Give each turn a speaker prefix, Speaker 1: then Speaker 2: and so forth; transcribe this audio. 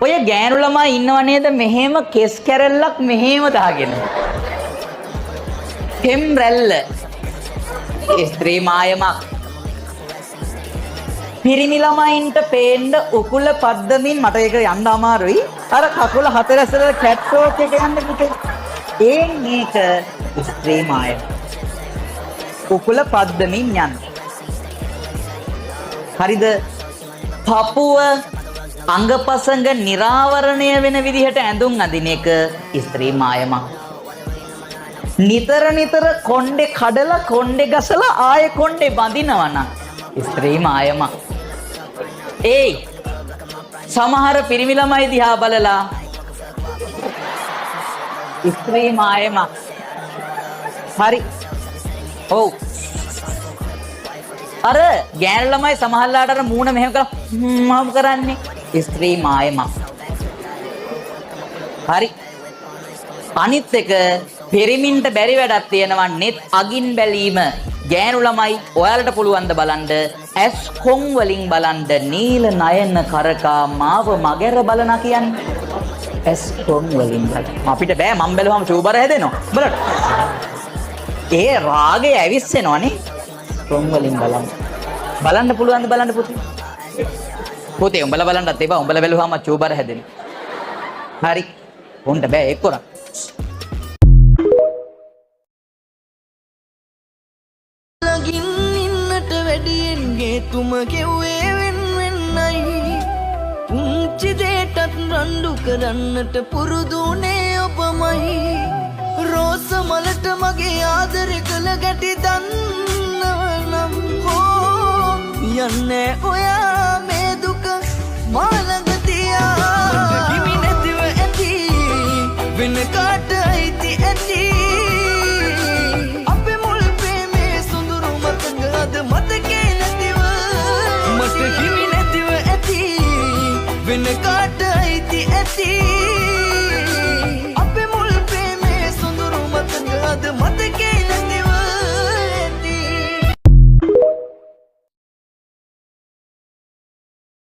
Speaker 1: ඔය ගෑනු ළමයි ඉන්නව නේද මෙහෙම කෙස් කැරල්ලක් මෙහෙම දාගෙන. කෙම් රැල්ල. ස්ත්‍රී මායමක්. පිරිමි ළමයින්ට පේන්න උකුල පද්දමින් මට ඒක යන්න අමාරුයි. අර කකුල හතරැසල කැට් වෝක් එක යන්න පුතේ. මේක ස්ත්‍රී මායම. උකුල පද්දමින් යන්න. හරිද? පපුව අංගපසංග නිරාවරණය වෙන විදිහට ඇඳුම් අඳින එක ස්ත්‍රී මායමක්. නිතර කොණ්ඩේ කඩලා කොණ්ඩේ ගසලා ආයෙ කොණ්ඩේ බඳිනවා නම් ස්ත්‍රී මායමක්. සමහර පිරිමි ළමයි දිහා බලලා ස්ත්‍රී මායමක්. හරි. ඔව්. අර ගෑනු ළමයි සමහරලාට අර මූණ මෙහෙම කරලා මම කරන්නේ ස්ත්‍රී මායමක්. හරි. අනිත් එක පිරිමින්ට බැරි වැඩක් තියෙනවා net අගින් බැලීම. ගෑනු ළමයි ඔයාලට පුළුවන් ද බලන්න ඇස් කොන් වලින් බලන්න නීල නයන කරකා මාව මගර බලනා කියන්නේ. ඇස් කොන් වලින් බලන්න. අපිට බෑ මම බැලුවම චූබර හැදෙනවා. බලන්න. ඒ රාගේ ඇවිස්සෙනවනේ. කොන් වලින් බලන්න. බලන්න පුළුවන් ද බලන්න පුතේ. පුතේ උඹලා බලන්නත් එපා. උඹලා බැලුවාම චූබර හැදෙනවා. හරි. උන්ට බෑ ඒක කරා.
Speaker 2: තුම ගෙව්වේ වෙන් වෙන්නයි පුංචි දේටත් රණ්ඩු කරන්නට පුරුදුනේ ඔබමයි රෝස මලට මගේ ආදරය කළ ගැටි දන්නවනම් හෝ යන්නේ ඔයා මේ දුක මාළඟ තියා හිමි නැතිව ඇති වෙන කාට අයිති ඇති අපේ මුල් ප්‍රේමේ සුඳුරු මතක අද මතකේ හිමි නැතිව ඇති වෙන කාට අයිති ඇති